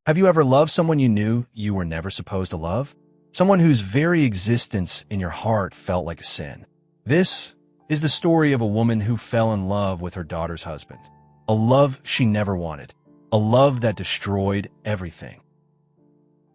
Have you ever loved someone you knew you were never supposed to love? Someone whose very existence in your heart felt like a sin. This is the story of a woman who fell in love with her daughter's husband. A love she never wanted. A love that destroyed everything.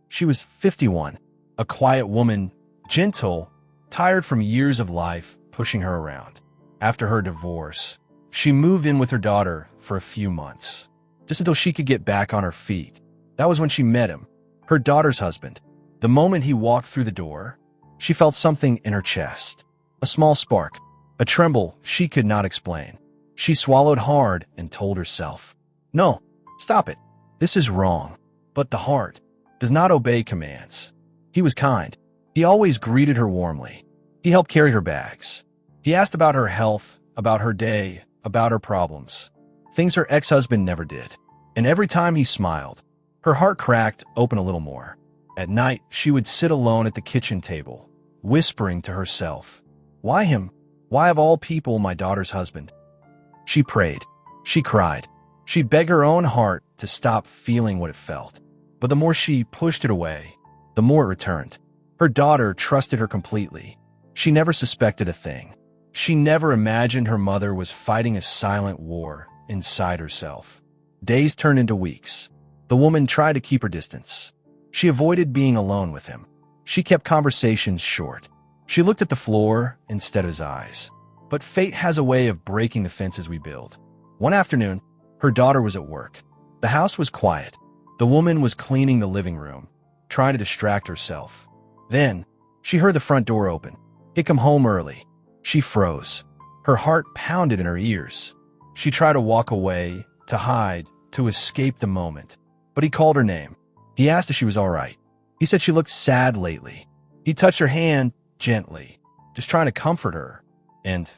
She was 51, a quiet woman, gentle, tired from years of life pushing her around. After her divorce, she moved in with her daughter for a few months, just until she could get back on her feet. That was when she met him, her daughter's husband. The moment he walked through the door, she felt something in her chest. A small spark, a tremble she could not explain. She swallowed hard and told herself, "No, stop it. This is wrong." But the heart does not obey commands. He was kind. He always greeted her warmly. He helped carry her bags. He asked about her health, about her day, about her problems. Things her ex-husband never did. And every time he smiled, her heart cracked open a little more. At night, she would sit alone at the kitchen table, whispering to herself, "Why him? Why of all people my daughter's husband?" She prayed. She cried. She begged her own heart to stop feeling what it felt. But the more she pushed it away, the more it returned. Her daughter trusted her completely. She never suspected a thing. She never imagined her mother was fighting a silent war inside herself. Days turned into weeks. The woman tried to keep her distance. She avoided being alone with him. She kept conversations short. She looked at the floor instead of his eyes. But fate has a way of breaking the fences we build. One afternoon, her daughter was at work. The house was quiet. The woman was cleaning the living room, trying to distract herself. Then, she heard the front door open. He'd come home early. She froze. Her heart pounded in her ears. She tried to walk away, to hide, to escape the moment. But he called her name. He asked if she was all right. He said she looked sad lately. He touched her hand gently, just trying to comfort her. And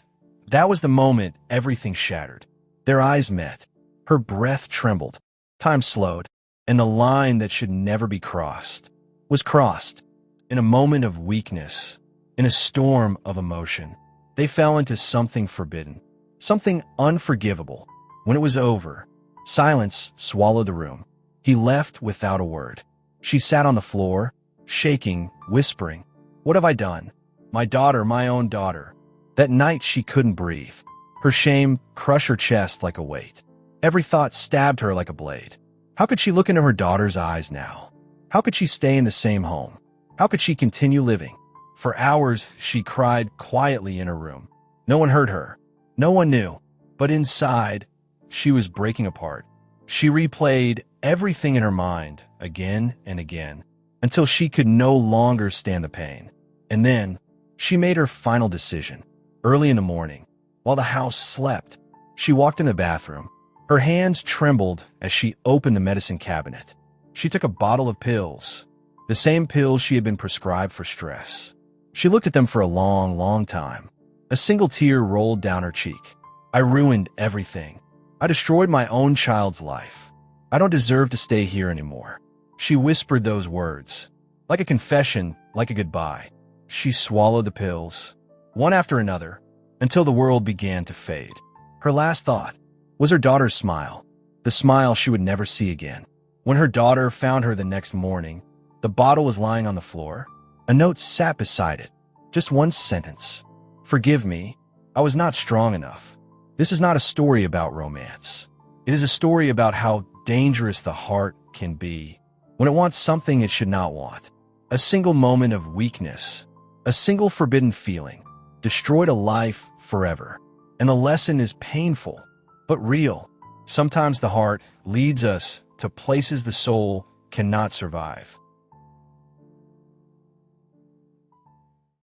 that was the moment everything shattered. Their eyes met. Her breath trembled. Time slowed. And the line that should never be crossed was crossed. In a moment of weakness, in a storm of emotion, they fell into something forbidden, something unforgivable. When it was over, silence swallowed the room. He left without a word. She sat on the floor, shaking, whispering, "What have I done? My daughter, my own daughter." That night she couldn't breathe. Her shame crushed her chest like a weight. Every thought stabbed her like a blade. How could she look into her daughter's eyes now? How could she stay in the same home? How could she continue living? For hours, she cried quietly in her room. No one heard her. No one knew. But inside, she was breaking apart. She replayed everything in her mind again and again until she could no longer stand the pain. And then, she made her final decision. Early in the morning, while the house slept, she walked in the bathroom. Her hands trembled as she opened the medicine cabinet. She took a bottle of pills, the same pills she had been prescribed for stress. She looked at them for a long, long time. A single tear rolled down her cheek. "I ruined everything. I destroyed my own child's life. I don't deserve to stay here anymore." She whispered those words, like a confession, like a goodbye. She swallowed the pills, one after another, until the world began to fade. Her last thought was her daughter's smile, the smile she would never see again. When her daughter found her the next morning, the bottle was lying on the floor. A note sat beside it. Just one sentence. "Forgive me. I was not strong enough." This is not a story about romance. It is a story about how dangerous the heart can be when it wants something it should not want. A single moment of weakness, a single forbidden feeling, destroyed a life forever. And the lesson is painful, but real. Sometimes the heart leads us to places the soul cannot survive.